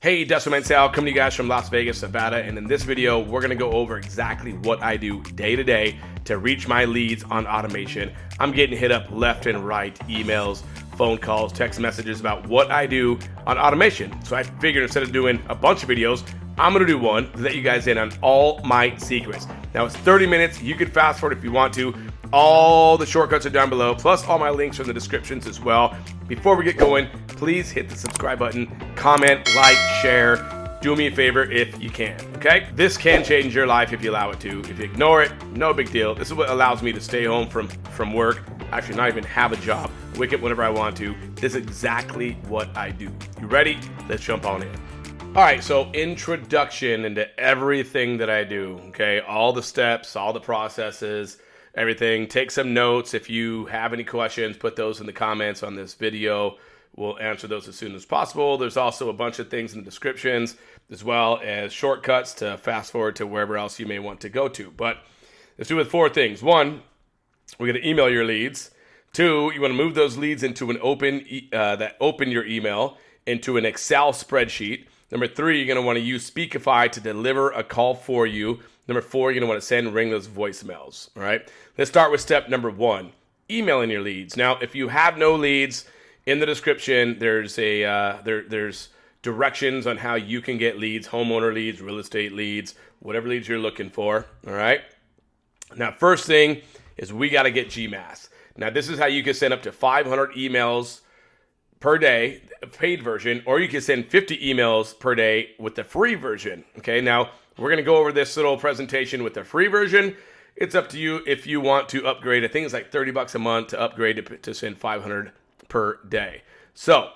Hey, Dustin Mansell coming to you guys from Las Vegas, Nevada, and in this video, we're gonna go over exactly what I do day to day to reach my leads on automation. I'm getting hit up left and right, emails, phone calls, text messages about what I do on automation. So I figured instead of doing a bunch of videos, I'm gonna do one to let you guys in on all my secrets. Now it's 30 minutes, you can fast forward if you want to. All the shortcuts are down below, plus all my links are in the descriptions as well. Before we get going, please hit the subscribe button, comment, like, share. Do me a favor if you can, okay? This can change your life if you allow it to. If you ignore it, no big deal. This is what allows me to stay home from work, actually not even have a job, wake up whenever I want to. This is exactly what I do. You ready? Let's jump on in. All right, so introduction into everything that I do, okay? All the steps, all the processes, everything. Take some notes. If you have any questions, put those in the comments on this video. We'll answer those as soon as possible. There's also a bunch of things in the descriptions, as well as shortcuts to fast forward to wherever else you may want to go to. But let's do it with 4 things. 1, we're going to email your leads. 2, you want to move those leads into an open your email into an Excel spreadsheet. Number 3, you're going to want to use Speakify to deliver a call for you. Number 4, you're going to want to send Ringless voicemails. All right. Let's start with step number 1, emailing your leads. Now, if you have no leads, in the description, there's there's directions on how you can get leads, homeowner leads, real estate leads, whatever leads you're looking for. All right. Now, first thing is we got to get Gmass. Now, this is how you can send up to 500 emails per day, paid version, or you can send 50 emails per day with the free version. Okay. Now, we're going to go over this little presentation with the free version. It's up to you if you want to upgrade. I think it's like $30 a month to upgrade to send 500 per day. So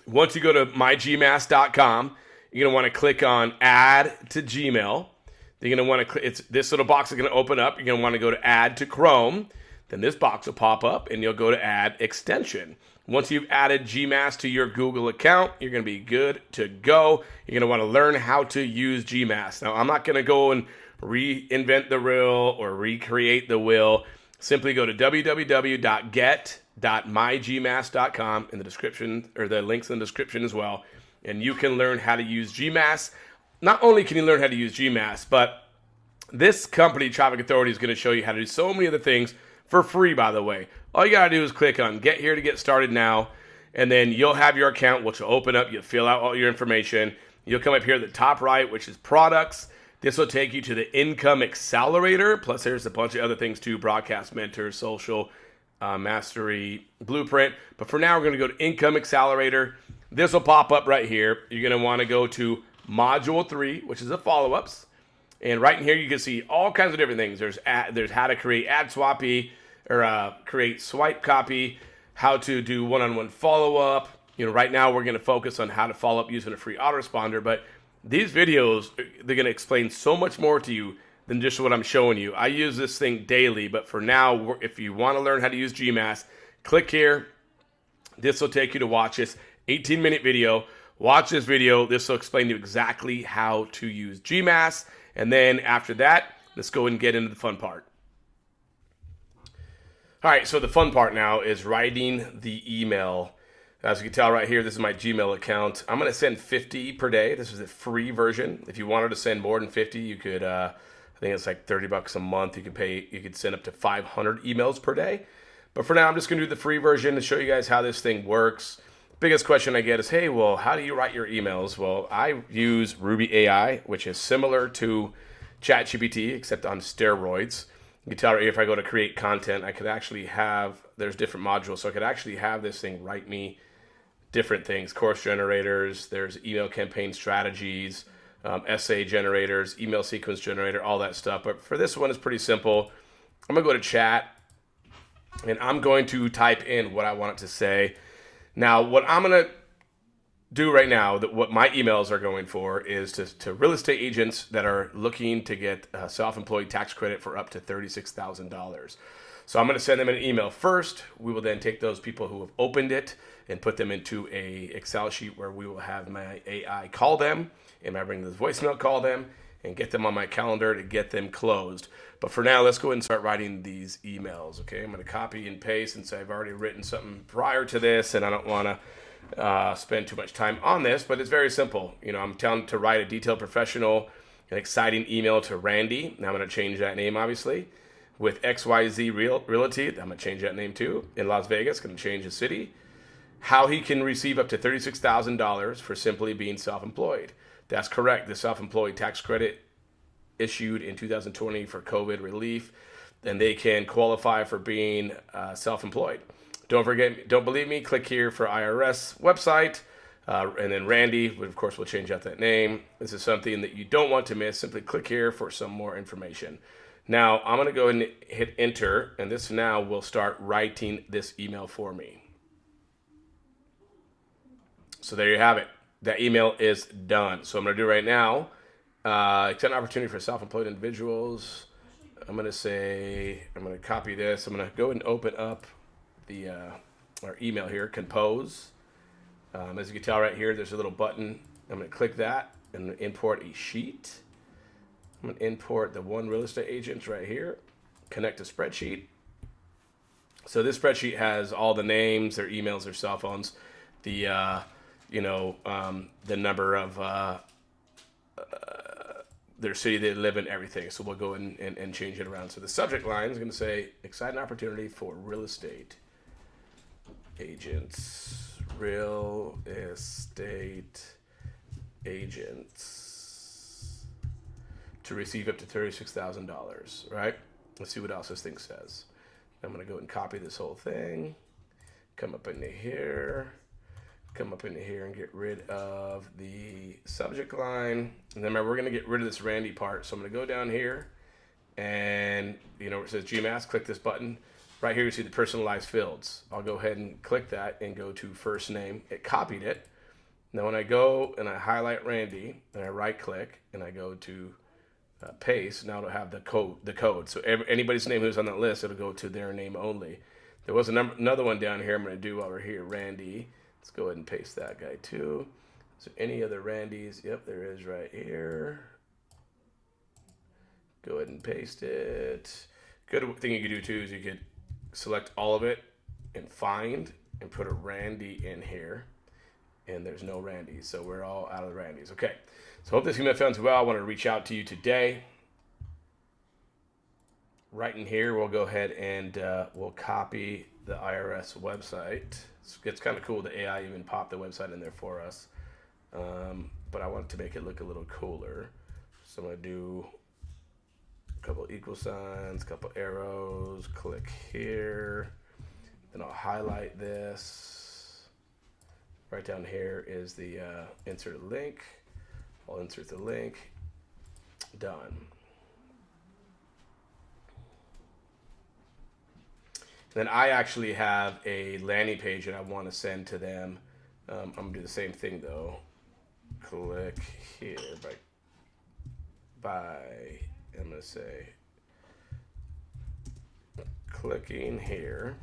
once you go to mygmass.com, you're going to want to click on add to Gmail. You're going to want to click, this little box is going to open up. You're going to want to go to add to Chrome. Then this box will pop up and you'll go to add extension. Once you've added Gmass to your Google account, you're going to be good to go. You're going to want to learn how to use Gmass. Now, I'm not going to go and reinvent the wheel or recreate the wheel. Simply go to www.get.mygmass.com in the description, or the links in the description as well, and you can learn how to use Gmass. Not only can you learn how to use Gmass, but this company, Traffic Authority, is going to show you how to do so many other things for free, by the way. All you got to do is click on Get Here to get started now, and then you'll have your account, which will open up. You'll fill out all your information. You'll come up here at the top right, which is Products. This will take you to the Income Accelerator, plus there's a bunch of other things too, Broadcast Mentor, Social, Mastery, Blueprint. But for now, we're going to go to Income Accelerator. This will pop up right here. You're going to want to go to Module 3, which is the follow-ups. And right in here, you can see all kinds of different things. There's how to create ad swappy, or create swipe copy, how to do one-on-one follow-up. You know, right now, we're going to focus on how to follow up using a free autoresponder, but these videos, they're going to explain so much more to you than just what I'm showing you. I use this thing daily, but for now, if you want to learn how to use Gmass, click here. This will take you to watch this 18-minute video. Watch this video. This will explain to you exactly how to use Gmass. And then after that, let's go and get into the fun part. All right, so the fun part now is writing the email. As you can tell right here, this is my Gmail account. I'm going to send 50 per day. This is a free version. If you wanted to send more than 50, you could, I think it's like $30 a month. You could send up to 500 emails per day. But for now, I'm just going to do the free version to show you guys how this thing works. Biggest question I get is, hey, well, how do you write your emails? Well, I use Ruby AI, which is similar to ChatGPT, except on steroids. You can tell right here, if I go to create content, I could actually have, there's different modules. So I could actually have this thing write me different things, course generators, there's email campaign strategies, essay generators, email sequence generator, all that stuff. But for this one, it's pretty simple. I'm going to go to chat, and I'm going to type in what I want it to say. Now, what I'm going to do right now, what my emails are going for is to real estate agents that are looking to get a self-employed tax credit for up to $36,000. So I'm going to send them an email first. We will then take those people who have opened it and put them into a Excel sheet where we will have my AI call them, and my Ringless voicemail call them, and get them on my calendar to get them closed. But for now, let's go ahead and start writing these emails, okay? I'm going to copy and paste since I've already written something prior to this, and I don't want to spend too much time on this, but it's very simple. You know, I'm telling to write a detailed, professional, and exciting email to Randy. Now I'm going to change that name, obviously. With XYZ Realty, I'm going to change that name too. In Las Vegas, going to change the city. How he can receive up to $36,000 for simply being self-employed. That's correct. The self-employed tax credit issued in 2020 for COVID relief, then they can qualify for being self-employed. Don't believe me, click here for IRS website, and then Randy, of course, will change out that name. This is something that you don't want to miss. Simply click here for some more information. Now, I'm going to go ahead and hit enter, and this now will start writing this email for me. So there you have it. That email is done. So I'm going to do right now, extend opportunity for self-employed individuals. I'm going to copy this. I'm going to go and open up the our email here, compose. As you can tell right here, there's a little button. I'm going to click that and import a sheet. I'm going to import the one real estate agent right here, connect to spreadsheet. So this spreadsheet has all the names, their emails, their cell phones, the number of their city they live in, everything. So we'll go in and change it around. So the subject line is going to say, exciting opportunity for real estate agents. Real estate agents to receive up to $36,000, right? Let's see what else this thing says. I'm going to go and copy this whole thing, come up into here, and get rid of the subject line. And then remember, we're going to get rid of this Randy part. So I'm going to go down here and, where it says Gmass, click this button. Right here, you see the personalized fields. I'll go ahead and click that and go to first name. It copied it. Now when I go and I highlight Randy and I right click and I go to paste, now it'll have the code. So anybody's name who's on that list, it'll go to their name only. There was another one down here I'm going to do while we're here, Randy. Let's go ahead and paste that guy too. So any other Randys? Yep, there is right here. Go ahead and paste it. Good thing you could do too is you could select all of it and find and put a Randy in here. And there's no Randys, so we're all out of the Randys. Okay, so hope this email found you well. I want to reach out to you today. Right in here, we'll go ahead and we'll copy the IRS website. It's kind of cool. The AI even popped the website in there for us. But I want to make it look a little cooler. So I'm going to do a couple equal signs, couple arrows, click here. Then I'll highlight this. Right down here is the insert a link. I'll insert the link. Done. Then I actually have a landing page that I want to send to them. I'm going to do the same thing though. Click here I'm going to say clicking here.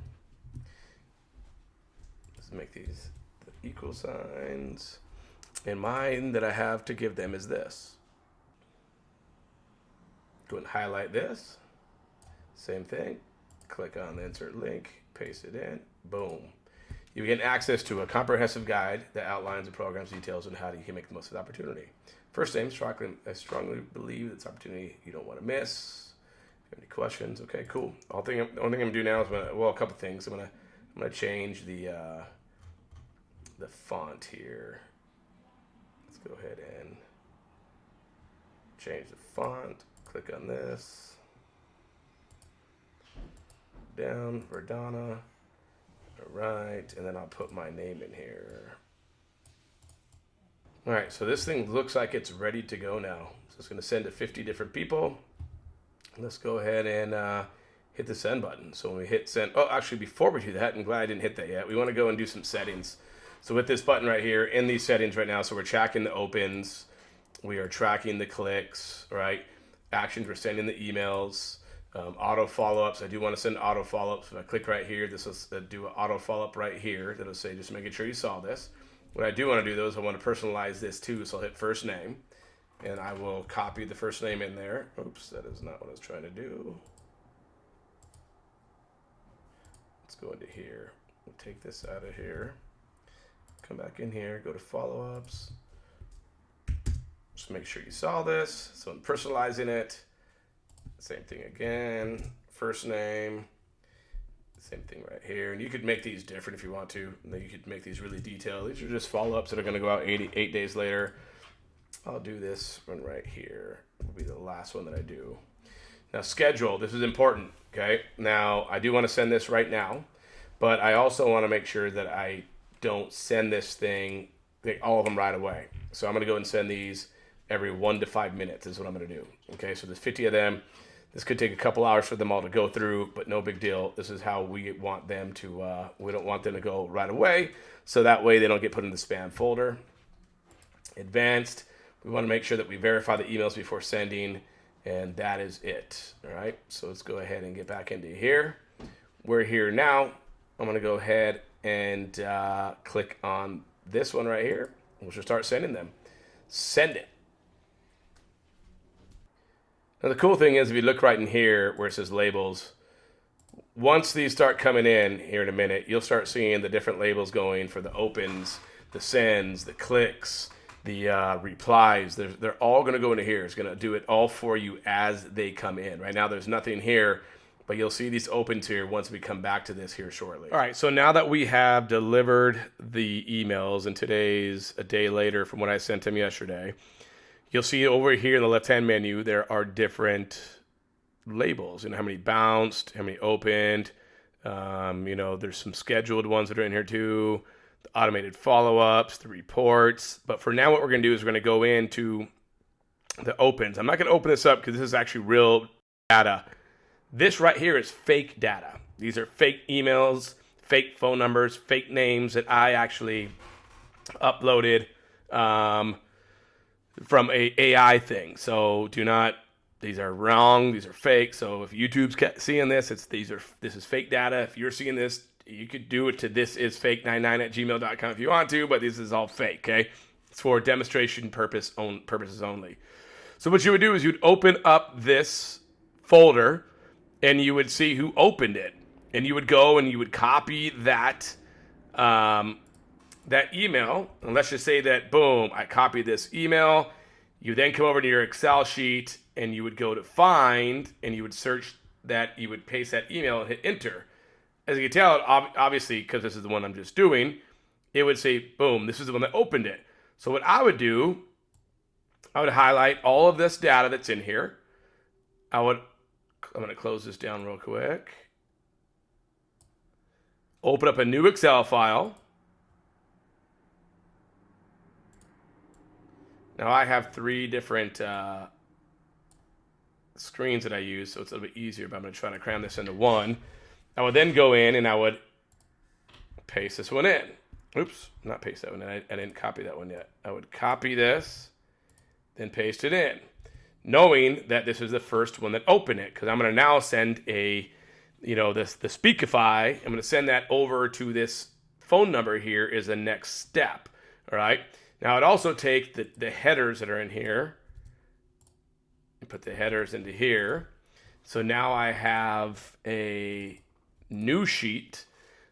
Let's make these the equal signs. And mine that I have to give them is this. Go and highlight this. Same thing. Click on the insert link, paste it in, boom. You get access to a comprehensive guide that outlines the program's details on how you can make the most of the opportunity. First name, I strongly believe it's an opportunity you don't want to miss. If you have any questions, okay, cool. The only thing I'm gonna do now is a couple things. I'm gonna change the font here. Let's go ahead and change the font. Click on this. Down, Verdana. All right, and then I'll put my name in here. All right, so this thing looks like it's ready to go now. So it's going to send to 50 different people. Let's go ahead and hit the send button. So when we hit send, oh, actually, before we do that, I'm glad I didn't hit that yet. We want to go and do some settings. So with this button right here, in these settings right now, so we're tracking the opens, we are tracking the clicks, right? Actions, we're sending the emails. Auto follow-ups, I do want to send auto follow-ups. If I click right here, this will do an auto follow-up right here. That'll say, just making sure you saw this. What I do want to do though is I want to personalize this too. So I'll hit first name and I will copy the first name in there. Oops, that is not what I was trying to do. Let's go into here. We'll take this out of here. Come back in here, go to follow-ups. Just make sure you saw this. So I'm personalizing it. Same thing again, first name. Same thing right here. And you could make these different if you want to. And then you could make these really detailed. These are just follow-ups that are going to go out 8 days later. I'll do this one right here. It'll be the last one that I do. Now, schedule. This is important, okay? Now, I do want to send this right now, but I also want to make sure that I don't send this thing, all of them right away. So I'm going to go and send these every 1 to 5 minutes is what I'm going to do. Okay, so there's 50 of them. This could take a couple hours for them all to go through, but no big deal. This is how we want them to, we don't want them to go right away, so that way they don't get put in the spam folder. Advanced, we want to make sure that we verify the emails before sending, and that is it. All right, so let's go ahead and get back into here. We're here now. I'm going to go ahead and click on this one right here. We'll just start sending them. Send it. Now the cool thing is, if you look right in here where it says labels, once these start coming in here in a minute, you'll start seeing the different labels going for the opens, the sends, the clicks, the replies. They're all going to go into here. It's going to do it all for you as they come in. Right now there's nothing here, but you'll see these opens here once we come back to this here shortly. All right, so now that we have delivered the emails, and today's a day later from when I sent them yesterday, you'll see over here in the left-hand menu, there are different labels. You know, how many bounced, how many opened. You know, there's some scheduled ones that are in here too. The automated follow-ups, the reports. But for now, what we're going to do is we're going to go into the opens. I'm not going to open this up because this is actually real data. This right here is fake data. These are fake emails, fake phone numbers, fake names that I actually uploaded from a AI thing. So do not, these are wrong, these are fake. So if YouTube's seeing this, this is fake data. If you're seeing this, you could do it to thisisfake99@gmail.com if you want to, but this is all fake, okay? It's for demonstration purposes only. So what you would do is you'd open up this folder and you would see who opened it. And you would go and you would copy that that email, and let's just say that, boom, I copied this email. You then come over to your Excel sheet and you would go to find and you would search that, you would paste that email and hit enter. As you can tell, obviously, because this is the one I'm just doing, it would say, boom, this is the one that opened it. So what I would do, I would highlight all of this data that's in here. I'm going to close this down real quick. Open up a new Excel file. Now I have 3 different screens that I use, so it's a little bit easier, but I'm going to try to cram this into one. I would then go in and I would paste this one in. Oops, not paste that one in. I didn't copy that one yet. I would copy this, then paste it in, knowing that this is the first one that opened it, because I'm going to now send the Speakify. I'm going to send that over to this phone number here is the next step. All right. Now, I'd also take the headers that are in here and put the headers into here. So now I have a new sheet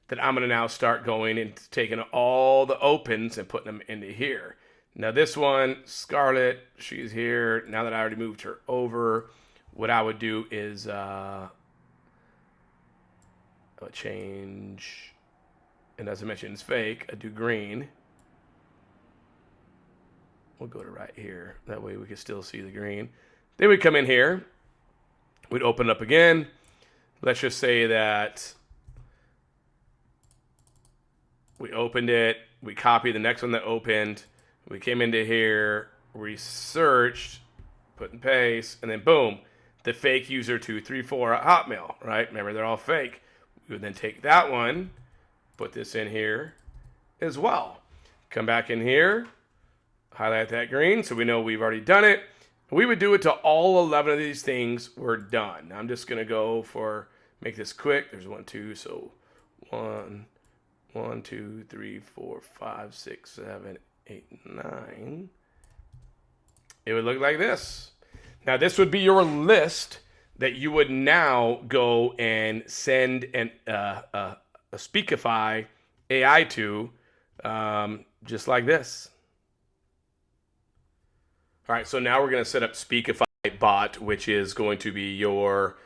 that I'm going to now start going and taking all the opens and putting them into here. Now, this one, Scarlett, she's here. Now that I already moved her over, what I would do is I would change, and as I mentioned, it's fake. I do green. We'll go to right here. That way we can still see the green. Then we come in here. We'd open it up again. Let's just say that we opened it. We copied the next one that opened. We came into here. We searched, put and paste, and then boom, the fake user 234 at Hotmail, right? Remember, they're all fake. We would then take that one, put this in here as well. Come back in here. Highlight that green so we know we've already done it. We would do it till all 11 of these things were done. I'm just going to go for, make this quick. There's 1, 2, so 1, 2, 3, 4, 5, 6, 7, 8, 9. It would look like this. Now, this would be your list that you would now go and send a Speakify AI to just like this. All right, so now we're going to set up Speakify Bot, which is going to be your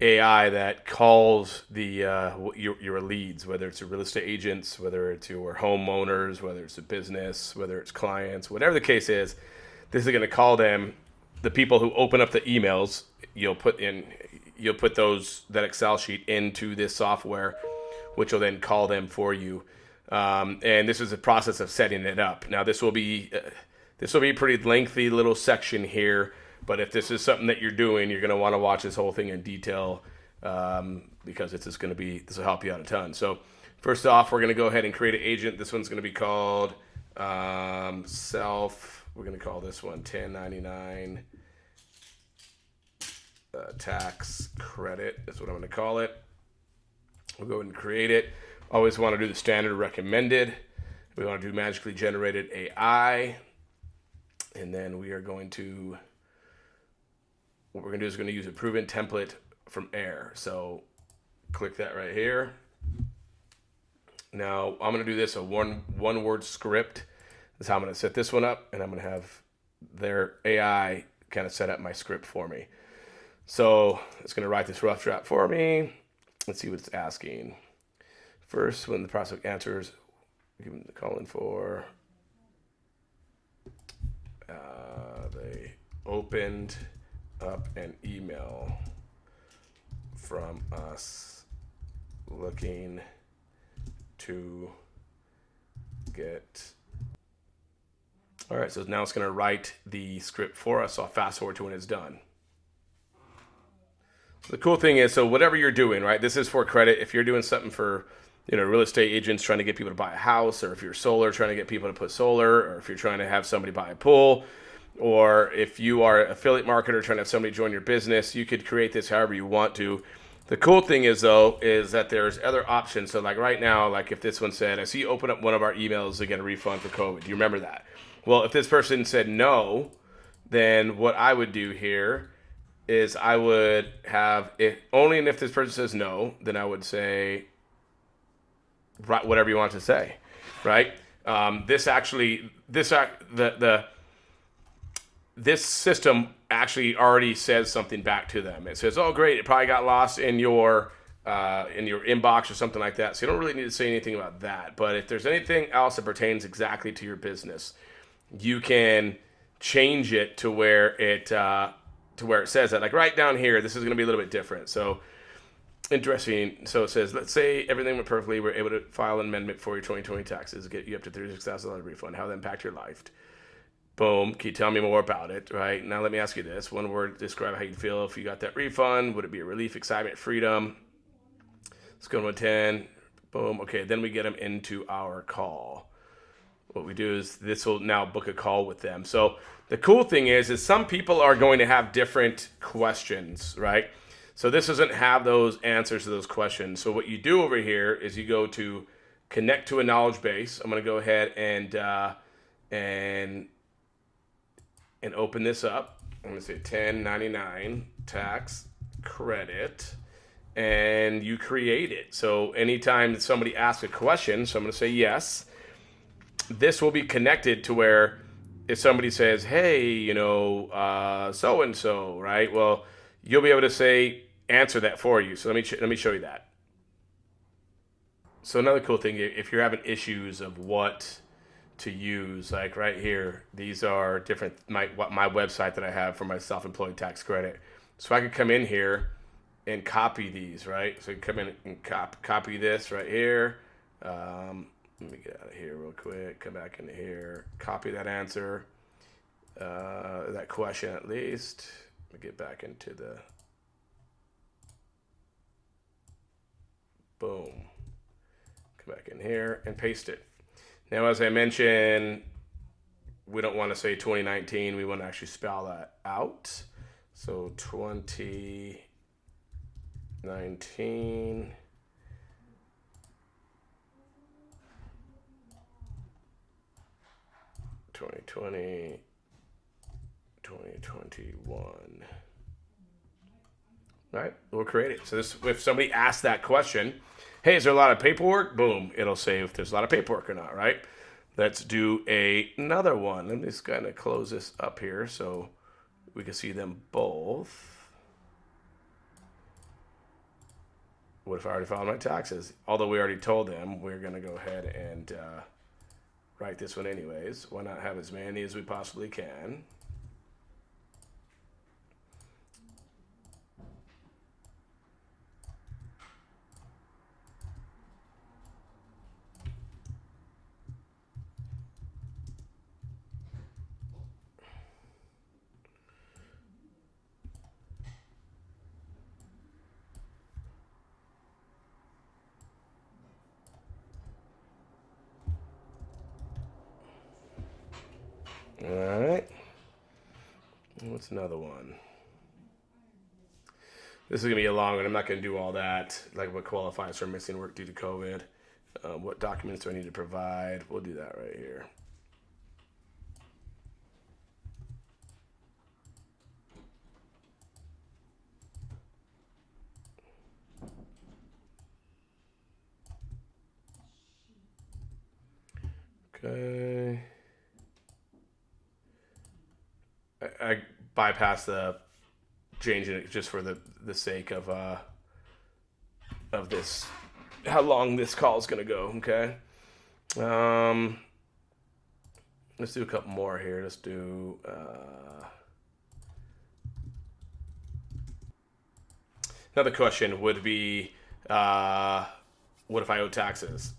AI that calls the your leads, whether it's your real estate agents, whether it's your homeowners, whether it's a business, whether it's clients, whatever the case is. This is going to call them, the people who open up the emails. You'll put that Excel sheet into this software, which will then call them for you. And this is a process of setting it up. Now this will be a pretty lengthy little section here. But if this is something that you're doing, you're going to want to watch this whole thing in detail, because this will help you out a ton. So first off, we're going to go ahead and create an agent. This one's going to be called we're going to call this one 1099 tax credit. That's what I'm going to call it. We'll go ahead and create it. Always want to do the standard recommended. We want to do magically generated AI. And then we are going to... what we're going to do is going to use a proven template from Air. So click that right here. Now I'm going to do this a one word script. That's how I'm going to set this one up, and I'm going to have their AI kind of set up my script for me. So it's going to write this rough draft for me. Let's see what it's asking. First, when the prospect answers, give them the calling for they opened up an email from us looking to get... All right, so now it's going to write the script for us. So I'll fast forward to when it's done. So the cool thing is, so whatever you're doing, right, this is for credit. If you're doing something for, real estate agents trying to get people to buy a house, or if you're solar trying to get people to put solar, or if you're trying to have somebody buy a pool, or if you are an affiliate marketer trying to have somebody join your business, you could create this however you want to. The cool thing is, though, is that there's other options. So like right now, like if this one said, I see you open up one of our emails to get a refund for COVID. Do you remember that? Well, if this person said no, then what I would do here is I would have it only, and if this person says no, then I would say whatever you want to say, right? This system actually already says something back to them. It says, "Oh, great! It probably got lost in your inbox or something like that." So you don't really need to say anything about that. But if there's anything else that pertains exactly to your business, you can change it to where it says that. Like right down here, this is going to be a little bit different. So interesting. So it says, let's say everything went perfectly. We're able to file an amendment for your 2020 taxes, get you up to $36,000 refund. How that impact your life? Boom. Can you tell me more about it? Right. Now let me ask you this. One word, describe how you feel if you got that refund. Would it be a relief, excitement, freedom? Let's go to 10. Boom. Okay. Then we get them into our call. What we do is this will now book a call with them. So the cool thing is some people are going to have different questions, right? So this doesn't have those answers to those questions. So what you do over here is you go to connect to a knowledge base. I'm going to go ahead and open this up. I'm going to say 1099 tax credit, and you create it. So anytime somebody asks a question, so I'm going to say yes. This will be connected to where if somebody says, hey, so-and-so, right? Well, you'll be able to answer that for you. So let me show you that. So another cool thing, if you're having issues of what to use, like right here, these are different, my website that I have for my self-employed tax credit. So I could come in here and copy these, right? So you come in and copy this right here. Let me get out of here real quick, come back into here, copy that answer, that question at least. Let me get back into the, boom, come back in here and paste it. Now, as I mentioned, we don't want to say 2019, we want to actually spell that out. So 2019. 2020, 2021. All right, we'll create it. So this, if somebody asks that question, hey, is there a lot of paperwork? Boom, it'll say if there's a lot of paperwork or not, right? Let's do another one. Let me just kind of close this up here so we can see them both. What if I already filed my taxes? Although we already told them, we're going to go ahead and write this one anyways. Why not have as many as we possibly can? All right. What's another one? This is going to be a long one. I'm not going to do all that, like what qualifies for missing work due to COVID. What documents do I need to provide? We'll do that right here. Okay. I bypass the changing it just for the sake of this, how long this call is gonna go. Okay. Let's do a couple more here. Let's do another question would be what if I owe taxes?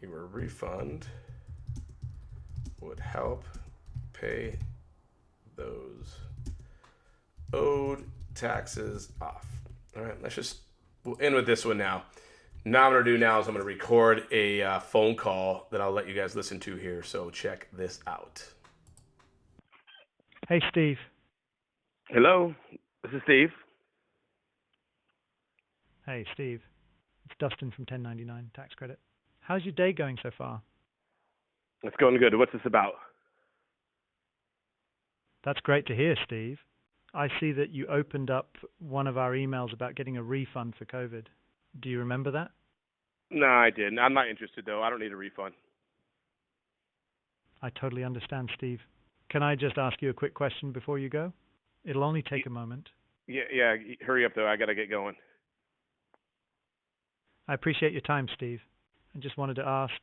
Your refund would help pay those owed taxes off. All right, we'll end with this one now. Now what I'm gonna do now is I'm gonna record a phone call that I'll let you guys listen to here. So check this out. Hey, Steve. Hello, this is Steve. Hey, Steve. It's Dustin from 1099 Tax Credit. How's your day going so far? It's going good. What's this about? That's great to hear, Steve. I see that you opened up one of our emails about getting a refund for COVID. Do you remember that? No, I didn't. I'm not interested, though. I don't need a refund. I totally understand, Steve. Can I just ask you a quick question before you go? It'll only take a moment. Yeah. Hurry up, though. I got to get going. I appreciate your time, Steve. I just wanted to ask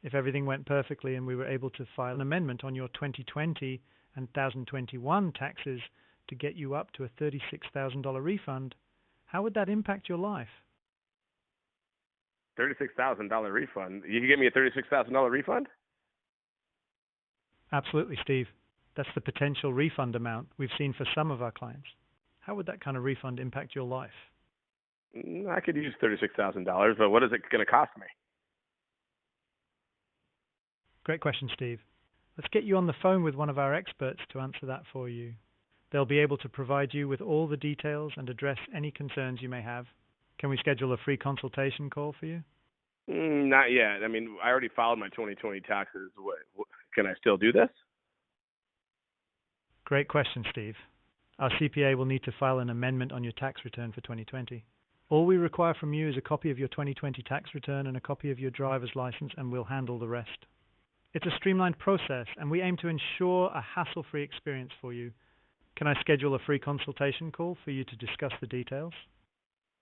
if everything went perfectly and we were able to file an amendment on your 2020 and 2021 taxes to get you up to a $36,000 refund, how would that impact your life? $36,000 refund? You can give me a $36,000 refund? Absolutely, Steve. That's the potential refund amount we've seen for some of our clients. How would that kind of refund impact your life? I could use $36,000, but what is it going to cost me? Great question, Steve. Let's get you on the phone with one of our experts to answer that for you. They'll be able to provide you with all the details and address any concerns you may have. Can we schedule a free consultation call for you? Not yet. I mean, I already filed my 2020 taxes. Can I still do this? Great question, Steve. Our CPA will need to file an amendment on your tax return for 2020. All we require from you is a copy of your 2020 tax return and a copy of your driver's license, and we'll handle the rest. It's a streamlined process, and we aim to ensure a hassle-free experience for you. Can I schedule a free consultation call for you to discuss the details?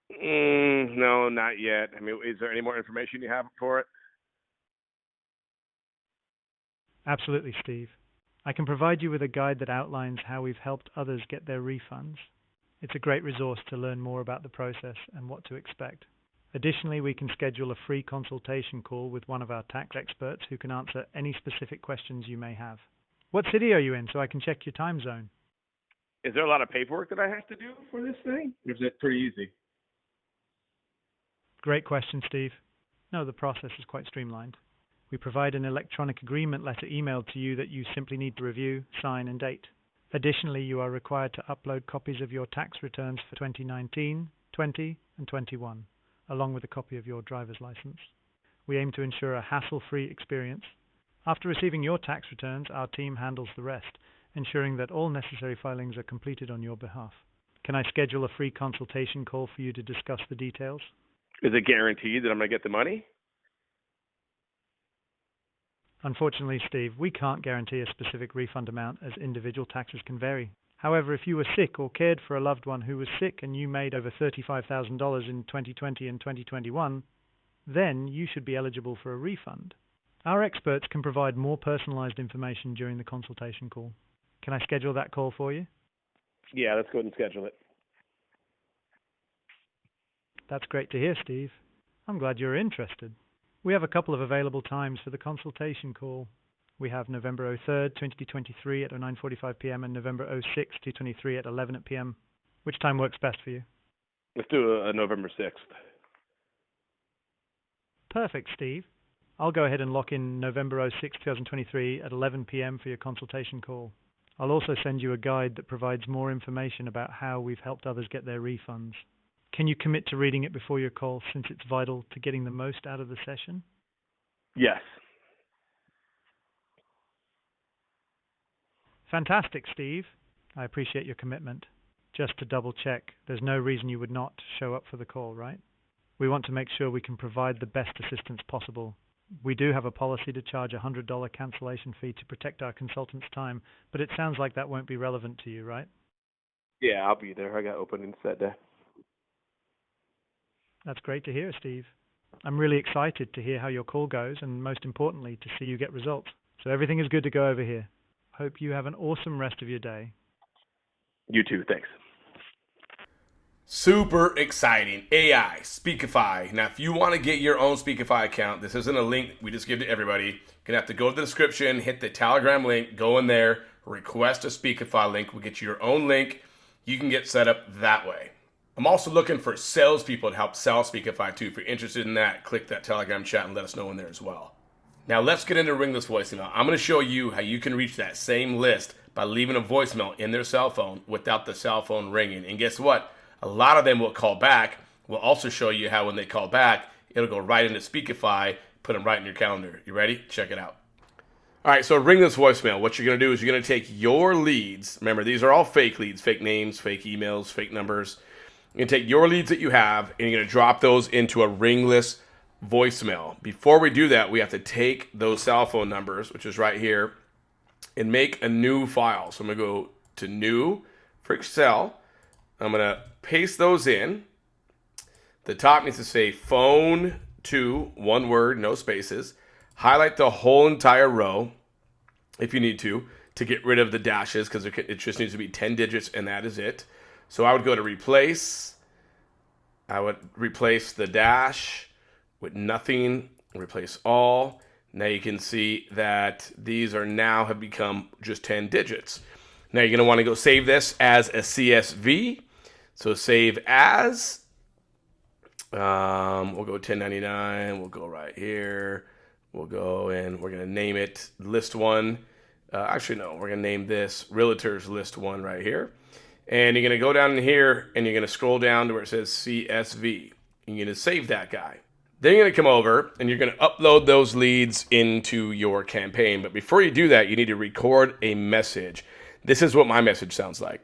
No, not yet. I mean, is there any more information you have for it? Absolutely, Steve. I can provide you with a guide that outlines how we've helped others get their refunds. It's a great resource to learn more about the process and what to expect. Additionally, we can schedule a free consultation call with one of our tax experts who can answer any specific questions you may have. What city are you in so I can check your time zone? Is there a lot of paperwork that I have to do for this thing? Or is it pretty easy? Great question, Steve. No, the process is quite streamlined. We provide an electronic agreement letter emailed to you that you simply need to review, sign, and date. Additionally, you are required to upload copies of your tax returns for 2019, 20, and 21, along with a copy of your driver's license. We aim to ensure a hassle-free experience. After receiving your tax returns, our team handles the rest, ensuring that all necessary filings are completed on your behalf. Can I schedule a free consultation call for you to discuss the details? Is it guaranteed that I'm going to get the money? Unfortunately, Steve, we can't guarantee a specific refund amount as individual taxes can vary. However, if you were sick or cared for a loved one who was sick and you made over $35,000 in 2020 and 2021, then you should be eligible for a refund. Our experts can provide more personalized information during the consultation call. Can I schedule that call for you? Yeah, let's go ahead and schedule it. That's great to hear, Steve. I'm glad you're interested. We have a couple of available times for the consultation call. We have November 3rd, 2023 at 9:45 p.m. and November 6th, 2023 at 11 p.m. Which time works best for you? Let's do a November 6th. Perfect, Steve. I'll go ahead and lock in November 6th, 2023 at 11 p.m. for your consultation call. I'll also send you a guide that provides more information about how we've helped others get their refunds. Can you commit to reading it before your call since it's vital to getting the most out of the session? Yes. Fantastic, Steve. I appreciate your commitment. Just to double check, there's no reason you would not show up for the call, right? We want to make sure we can provide the best assistance possible. We do have a policy to charge a $100 cancellation fee to protect our consultants' time, but it sounds like that won't be relevant to you, right? Yeah, I'll be there. I got openings that day. That's great to hear, Steve. I'm really excited to hear how your call goes and, most importantly, to see you get results. So everything is good to go over here. Hope you have an awesome rest of your day. You too. Thanks. Super exciting. AI, Speakify. Now, if you want to get your own Speakify account, this isn't a link we just give to everybody. You're going to have to go to the description, hit the Telegram link, go in there, request a Speakify link. We'll get you your own link. You can get set up that way. I'm also looking for salespeople to help sell Speakify too. If you're interested in that, click that Telegram chat and let us know in there as well. Now let's get into Ringless voicemail. I'm going to show you how you can reach that same list by leaving a voicemail in their cell phone without the cell phone ringing. And guess what? A lot of them will call back. We'll also show you how when they call back, it'll go right into Speakify, put them right in your calendar. You ready? Check it out. All right, so Ringless voicemail. What you're going to do is you're going to take your leads. Remember, these are all fake leads, fake names, fake emails, fake numbers. You're going to take your leads that you have, and you're going to drop those into a Ringless voicemail. Before we do that, we have to take those cell phone numbers, which is right here, and make a new file. So I'm going to go to New for Excel. I'm going to paste those in. The top needs to say phone to, one word, no spaces. Highlight the whole entire row if you need to get rid of the dashes because it just needs to be 10 digits and that is it. So I would go to replace. I would replace the dash with nothing, replace all. Now you can see that these are now have become just 10 digits. Now you're going to want to go save this as a CSV. So save as, we'll go 1099, we'll go right here. We'll go and we're going to name it list one. Actually, no, we're going to name this Realtors list one right here. And you're going to go down in here and you're going to scroll down to where it says CSV. You're going to save that guy. Then you're going to come over and you're going to upload those leads into your campaign. But before you do that, you need to record a message. This is what my message sounds like.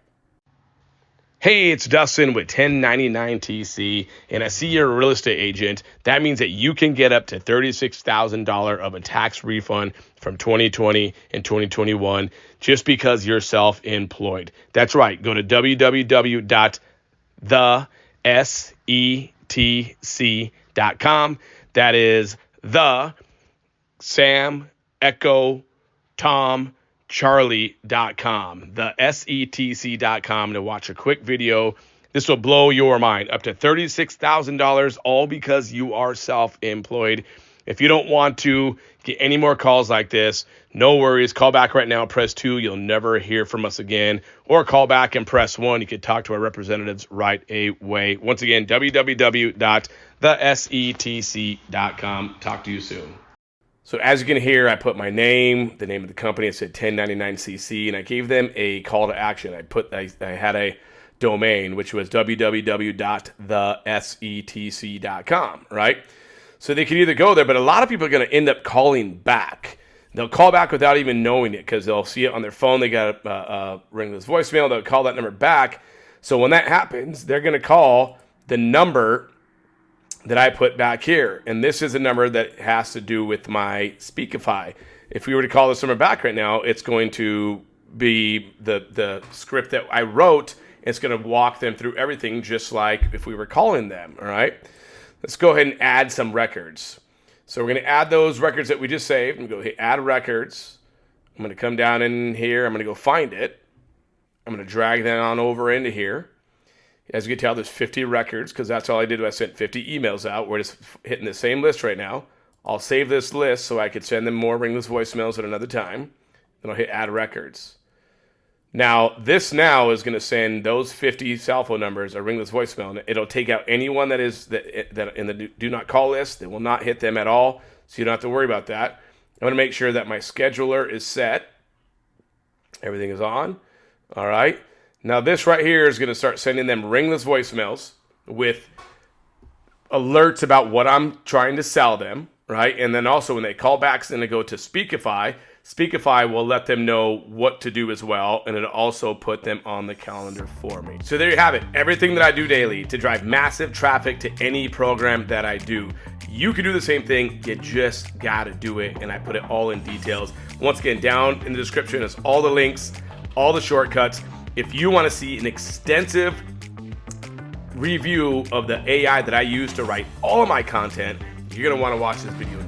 Hey, it's Dustin with 1099TC, and I see you're a real estate agent. That means that you can get up to $36,000 of a tax refund from 2020 and 2021 just because you're self-employed. That's right. Go to www.thesetc.com. That is the Sam Echo Tom Charlie.com, the setc.com to watch a quick video. This will blow your mind. Up to $36,000, all because you are self-employed. If you don't want to get any more calls like this, no worries. Call back right now, press 2. You'll never hear from us again. Or call back and press 1. You can talk to our representatives right away. Once again, www.thesetc.com. Talk to you soon. So as you can hear, I put my name, the name of the company. I said 1099cc, and I gave them a call to action. I had a domain, which was www.thesetc.com, right? So they could either go there, but a lot of people are going to end up calling back. They'll call back without even knowing it because they'll see it on their phone. They got a Ringless voicemail. They'll call that number back. So when that happens, they're going to call the number that I put back here. And this is a number that has to do with my Speakify. If we were to call this number back right now, it's going to be the script that I wrote. It's going to walk them through everything just like if we were calling them, all right? Let's go ahead and add some records. So we're going to add those records that we just saved. I'm going to go hit add records. I'm going to come down in here. I'm going to go find it. I'm going to drag that on over into here. As you can tell, there's 50 records because that's all I did. I sent 50 emails out. We're just hitting the same list right now. I'll save this list so I could send them more Ringless voicemails at another time. Then I'll hit add records. Now, this now is going to send those 50 cell phone numbers a Ringless voicemail. It'll take out anyone that is that in the do not call list. It will not hit them at all, so you don't have to worry about that. I'm going to make sure that my scheduler is set. Everything is on. All right. Now this right here is going to start sending them Ringless voicemails with alerts about what I'm trying to sell them, right? And then also when they call back, it's going to go to Speakify. Speakify will let them know what to do as well, and it'll also put them on the calendar for me. So there you have it. Everything that I do daily to drive massive traffic to any program that I do. You can do the same thing. You just got to do it, and I put it all in details. Once again, down in the description is all the links, all the shortcuts. If you want to see an extensive review of the AI that I use to write all of my content, you're going to want to watch this video